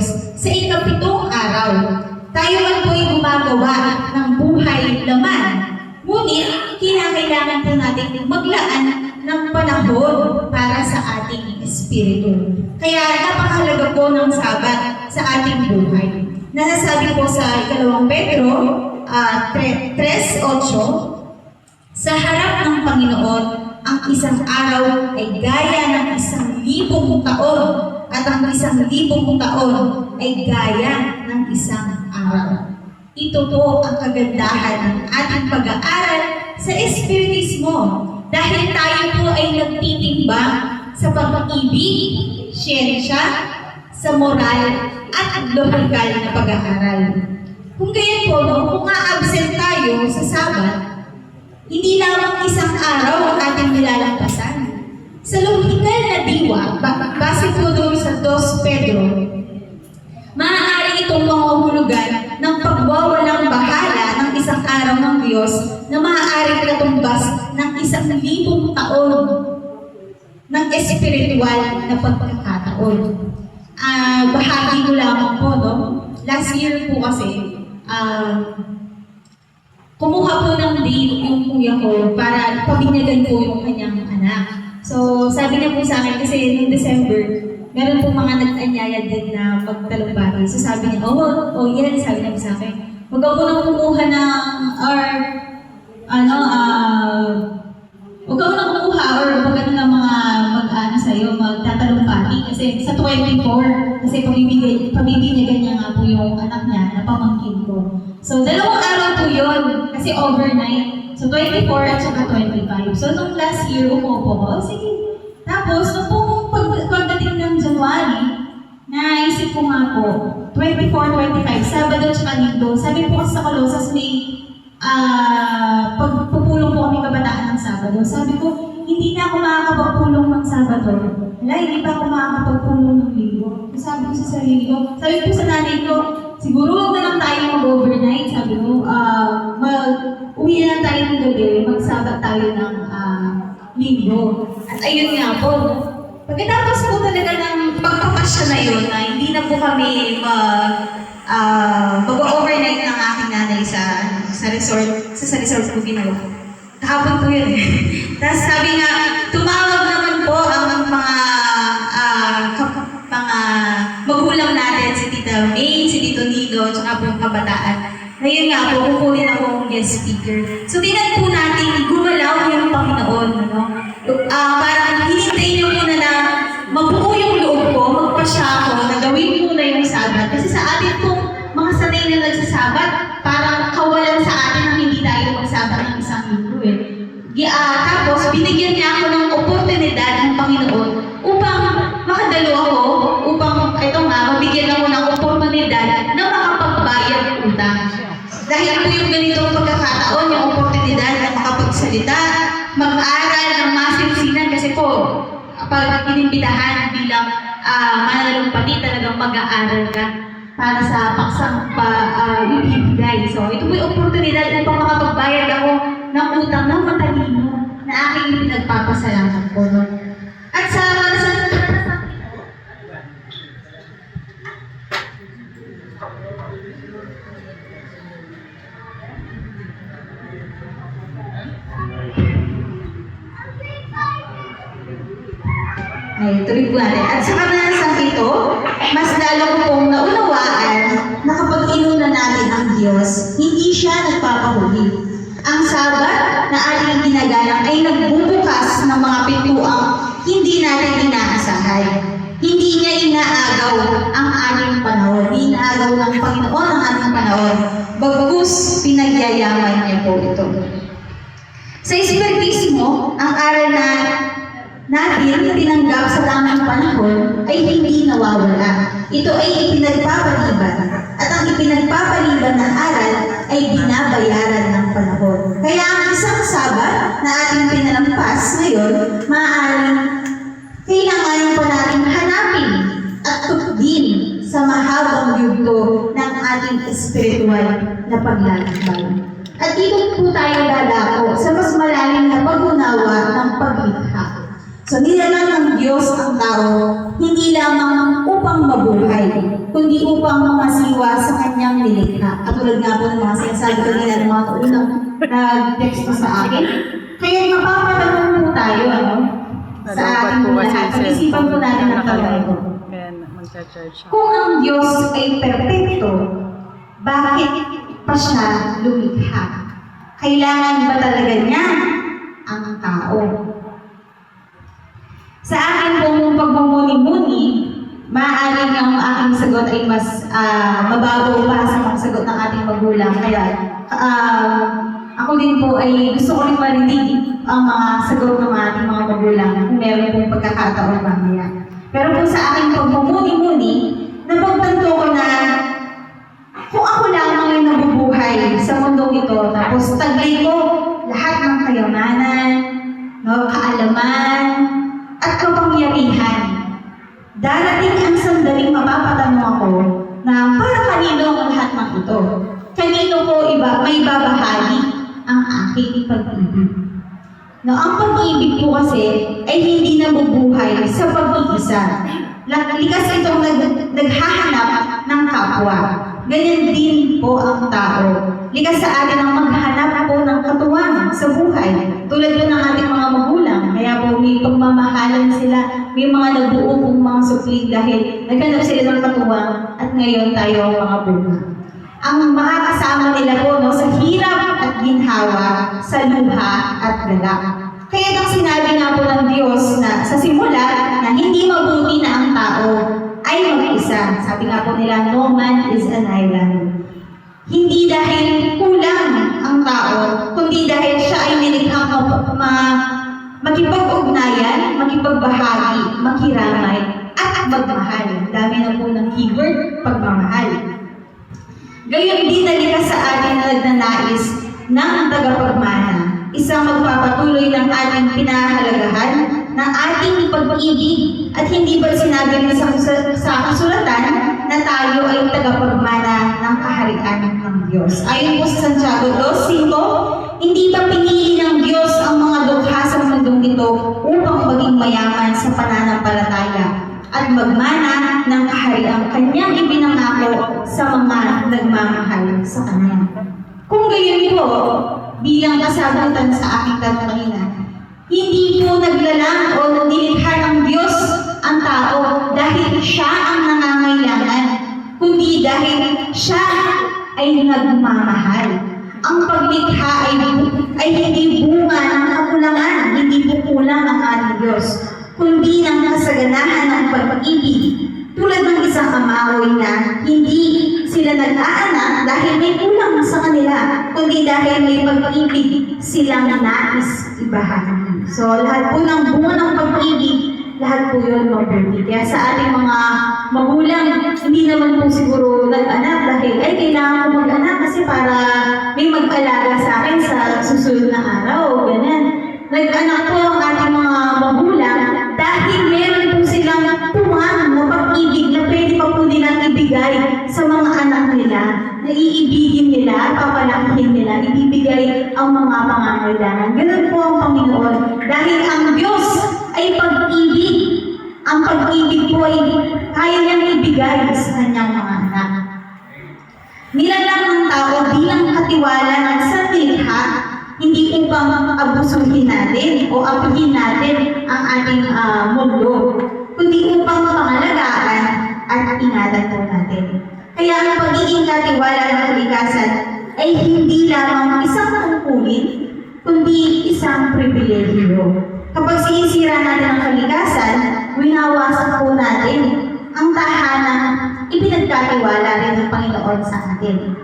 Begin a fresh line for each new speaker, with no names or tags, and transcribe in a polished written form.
Diyos sa ikapitong araw. Tayo man po'y gumagawa ng buhay laman. Ngunit, kinakailangan po natin maglaan ng panahon para sa ating espiritu. Kaya napakahalaga po ng Sabat sa ating buhay. Nasasabi po sa 2 Pedro 3:8, sa harap ng Panginoon, ang isang araw ay gaya ng 1,000 taon at ang 1,000 taon ay gaya ng isang araw. Ito po ang kagandahan ng ating pag-aaral sa Espiritismo dahil tayo po ay nagtitimbang sa pag-ibig, siyensya, sa moral at lohikal na pag-aaral. Kung gayon po, kung absent tayo sa Sabat, hindi lamang isang araw ang ating nilalampasan. Sa lohikal na diwa, base po doon sa 2 Pedro, maaari itong mangungulugan ng pagwawalang bahala ng isang araw ng Diyos na maaaring katumbas ng 1,000 taon ng espiritual na pagkakataon. Bahagi ko lamang po, no? Last year po kasi, kumuha po ng date yung kuya ko para pabinyagan po yung kanyang anak. So, sabi niya po sa akin, kasi noong December, meron po mga nag-anyaya din na magtalumbati. So, sabi niya, yan, sabi niya po sa akin, huwag ako nang kumuha ng, huwag ako nang kumuha or huwag ano ng mga mag-ano sa'yo, magtatalumbati. Kasi sa 24, kasi pabibinyagan niya nga po yung anak niya na pamangkin ko. So, 2 araw po yun, kasi overnight. So, 24 at saka 25. So, nung last year, umupo ko, sige. Tapos, nung pagdating ng January, naisip ko nga po, 24, 25, Sabado at saka Linggo. Sabi po sa Colossus, may pagpupulong po kami kabataan ng Sabado. Sabi ko, hindi na ako makakapagpulong ng Sabado. Wala, hindi pa ako makakapagpulong ng Linggo. Sabi ko sa sarili ko, sabi ko sa nanay ko, siguro huwag na lang tayo mag-overnight. Sabi ko, uwi na lang tayo ng gabi, magsabat tayo ng Linggo. At ayun nga po, pagkatapos po talaga ng pagpapasya na yun, na hindi na po kami mag-overnight ng aking nanay sa resort, sa resort po ginawa. Kahapon po yun eh. Tapos sabi nga, tumawag naman po ang mga magulang natin, si Tita May, si Tito Nilo, tsaka po yung kabataan. Ngayon nga po, kukunin ako ang guest speaker. So, tingnan po natin, gumalaw yung Panginoon, no? Parang hinintay niyo muna na mabuo yung loob ko, magpasya ako, na gawin muna yung Sabat. Kasi sa atin pong mga sanay na nagsasabat, parang kawalan sa atin na hindi tayo magsabat ng 1 linggo eh. Tapos, binigyan niya ako ng oportunidad ng Panginoon upang makadalo ako, upang, mabigyan ako ng oportunidad na makapagbayad ng utang. Dahil po yung ganitong pagkakataon, yung oportunidad na makapagsalita, mag-aaral ng masinsinan, kasi po, pag inimbitahan bilang mananalumpati, talagang mag-aaral ka para sa paksang ibibigay. So, ito po yung oportunidad upang makapagbayad ako ng utang ng matalino na aking pinagpapasalamat po. At sa tuloy po natin. At sa karanasang ito, mas lalo ko pong naunawaan na kapag inuna natin ang Diyos, hindi siya nagpapahuli. Ang Sabat na ating ginagalang ay nagbubukas ng mga pintuang hindi natin inaasahan. Hindi niya inaagaw ang ating panahon. Hindi inaagaw ng Panginoon ang ating panahon. Bagkus, pinagyayaman niya po ito. Sa Espiritismo, ang aral na natin tinanggap sa tamang panahon ay hindi nawawala. Ito ay ipinagpapaliban. At ang ipinagpapaliban ng aral ay binabayaran ng panahon. Kaya ang isang Sabat na ating pinalampas ngayon, maaaring kailangan pa natin hanapin at tukdin sa mahabang yugto ng ating espiritual na paglalakbay. At dito po tayo dadako sa mas malalim na pag-unawa ng paglikha. So, nilalang ng Diyos ang tao, hindi lamang upang mabuhay, kundi po ang mga siwa sa kanyang nilikha. Katulad nga po ng mga sinasabi kanina ng mga unang nag-text mo sa akin. Kaya mapapatanong po tayo, ano? Sa ating po lahat. Pag-isipan po natin ang tanong ko. Kung ang Diyos ay perpekto, bakit pa siya lumikha? Kailangan ba talaga niya ang tao? Sa akin pong pagmumuni-muni, maaaring ang aking sagot ay mas mababaw pa sa mga sagot ng ating magulang. Kaya ako din po ay gusto ko rin marinig ang mga sagot ng ating mga magulang kung meron pong pagkakataon mamaya. Pero kung sa aking pagmumuni-muni, napagtanto ko na kung ako lamang ay nabubuhay sa mundong ito, tapos taglay ko lahat ng kayamanan, kaalaman, at kapangyarihan, darating ang sandaling mapapatanong ako na para kanino ang lahat ng ito? Kanino ko may babahagi ang aking pag-ibig? Ang pag-ibig po kasi ay hindi nabubuhay sa pag-iisa. Likas itong naghahanap ng kapwa. Ganyan din po ang tao. Likas sa atin ang maghanap po ng katuwang sa buhay. Tulad po ng ating mga magulang. Kaya po may pagmamahalan sila. May mga nabuo pong mga supling dahil naghanap sila ng katuwang at ngayon tayo ang mga bunga. Ang makakasama nila po sa hirap at ginhawa, sa luha at galak. Kaya nang sinabi nga po ng Diyos na sa simula na hindi mabuti na ang tao ay mag-isa. Sabi nga po nila, no man is an island. Hindi dahil kulang ang tao, kundi dahil siya ay nilikhang makipag-ugnayan, makipagbahagi, makiramay, at magmahal. Dami na po ng keyword, pagmamahal. Gayon din nalikas sa atin na nagnanais ng tagapagmana. Isang magpapatuloy ng ating pinahalagahan, ng ating pag-ibig, at hindi ba sinabi rin sa kasulatan na tayo ay tagapagmana ng kaharian ng Diyos. Ayon po sa Santiago 2:5, hindi ba pinili ng Diyos ang mga dukha sa mundong ito upang maging mayaman sa pananampalataya at magmana ng kahariang kanyang ibinangako sa mga nagmamahal sa Kanya? Kung gayon po, bilang kasagutan sa aking tanong kanina, hindi po naglalang o nilikha ng Diyos ang tao dahil siya ang nangangailangan, kundi dahil siya ay nagmamahal. Ang paglikha ay hindi bunga ng kakulangan, hindi po kulang ang ating Diyos, kundi ng kasaganahan ng pag-ibig. Tulad ng isang amaoy na hindi sila nag-aanak dahil may kulang sa kanila, kundi dahil may pag-ibig silang nais ibahagi. So, lahat po ng bunga ng pag-ibig, lahat po yun mabuti. Kaya sa ating mga magulang, hindi naman po siguro nag-anak dahil ay kailangan ko mag-anak kasi para may mag-alaga sa akin sa susunod na araw, ganyan. Nag-anak po ang ating mga magulang dahil meron po silang tuwang na pag-ibig na pwede pa po nilang ibigay sa mga anak nila, na iibigin nila, papalakihin nila, ibibigay ang mga pangangailangan. Ganun po ang Panginoon. Dahil ang Diyos ay pag-ibig. Ang pag-ibig po ay kaya niyang ibigay sa kanyang mga anak. Nilalang ng tao bilang katiwala ng sanlilikha, hindi upang abusuhin natin o abuhin natin ang ating mundo, kundi upang pangalagaan at ingatan po natin. Kaya ang pagiging katiwala ng kalikasan ay hindi lamang isang tungkulin, kundi isang pribilehiyo. Kapag sinisira natin ang kalikasan, winawasak po natin ang tahanang ipinagkatiwala rin ng Panginoon sa atin.